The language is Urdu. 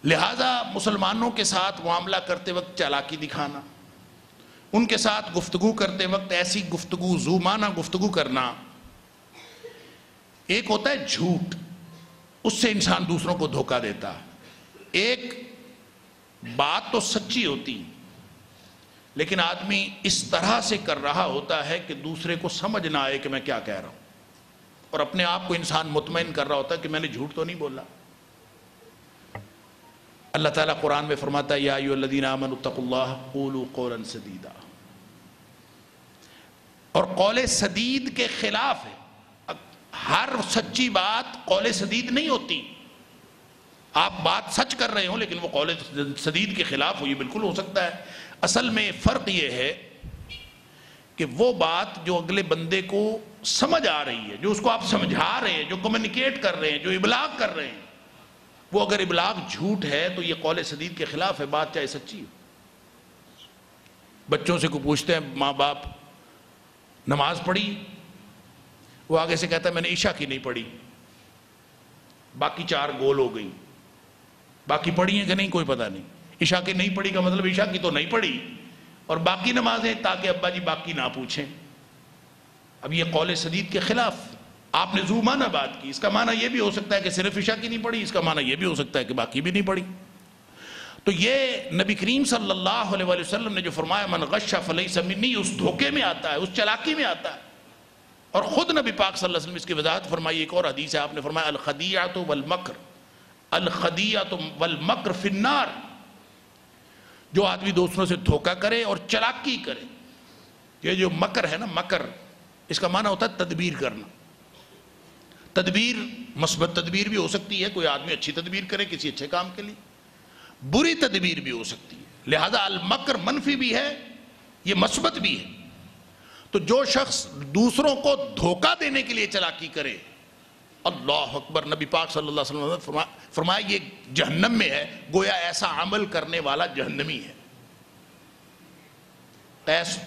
لہذا مسلمانوں کے ساتھ معاملہ کرتے وقت چالاکی دکھانا، ان کے ساتھ گفتگو کرتے وقت ایسی گفتگو، ذو معنی گفتگو کرنا، ایک ہوتا ہے جھوٹ، اس سے انسان دوسروں کو دھوکہ دیتا، ایک بات تو سچی ہوتی لیکن آدمی اس طرح سے کر رہا ہوتا ہے کہ دوسرے کو سمجھ نہ آئے کہ میں کیا کہہ رہا ہوں، اور اپنے آپ کو انسان مطمئن کر رہا ہوتا ہے کہ میں نے جھوٹ تو نہیں بولا۔ اللہ تعالیٰ قرآن میں فرماتا ہے یا ایھا الذین آمنوا اتقوا اللہ قولوا قولا سدیدا، اور قول سدید کے خلاف ہے۔ ہر سچی بات قول سدید نہیں ہوتی، آپ بات سچ کر رہے ہوں لیکن وہ قول سدید کے خلاف ہو، یہ بالکل ہو سکتا ہے۔ اصل میں فرق یہ ہے کہ وہ بات جو اگلے بندے کو سمجھ آ رہی ہے، جو اس کو آپ سمجھا رہے ہیں، جو کمیونیکیٹ کر رہے ہیں، جو ابلاغ کر رہے ہیں، وہ اگر ابلاغ جھوٹ ہے تو یہ قول سدید کے خلاف ہے، بات چاہے سچی ہو۔ بچوں سے کو پوچھتے ہیں ماں باپ نماز پڑھی، وہ آگے سے کہتا ہے میں نے عشاء کی نہیں پڑھی، باقی 4 گول ہو گئی، باقی پڑھی ہیں کہ نہیں کوئی پتہ نہیں۔ عشاء کی نہیں پڑھی کا مطلب عشاء کی تو نہیں پڑھی، اور باقی نمازیں تاکہ ابا جی باقی نہ پوچھیں۔ اب یہ قول سدید کے خلاف، آپ نے ذو معنی بات کی، اس کا معنی یہ بھی ہو سکتا ہے کہ صرف عشاء کی نہیں پڑھی، اس کا معنی یہ بھی ہو سکتا ہے کہ باقی بھی نہیں پڑھی۔ تو یہ نبی کریم صلی اللہ علیہ وسلم نے جو فرمایا من غش فلیس منی، اس دھوکے میں آتا ہے، اس چلاکی میں آتا ہے۔ اور خود نبی پاک صلی اللہ علیہ وسلم اس کی وضاحت فرمائی، ایک اور حدیث ہے، آپ نے فرمایا الخدیعۃ والمکر، الخدیعۃ والمکر فی النار، جو آدمی دوسروں سے دھوکہ کرے اور چلاکی کرے، یہ جو مکر ہے نا، مکر اس کا معنی ہوتا ہے تدبیر کرنا۔ تدبیر مثبت تدبیر بھی ہو سکتی ہے، کوئی آدمی اچھی تدبیر کرے کسی اچھے کام کے لیے، بری تدبیر بھی ہو سکتی ہے، لہذا المکر منفی بھی ہے، یہ مثبت بھی ہے۔ تو جو شخص دوسروں کو دھوکہ دینے کے لیے چلاکی کرے، اللہ اکبر، نبی پاک صلی اللہ علیہ وسلم نے فرمایا یہ جہنم میں ہے، گویا ایسا عمل کرنے والا جہنمی ہے۔ قیس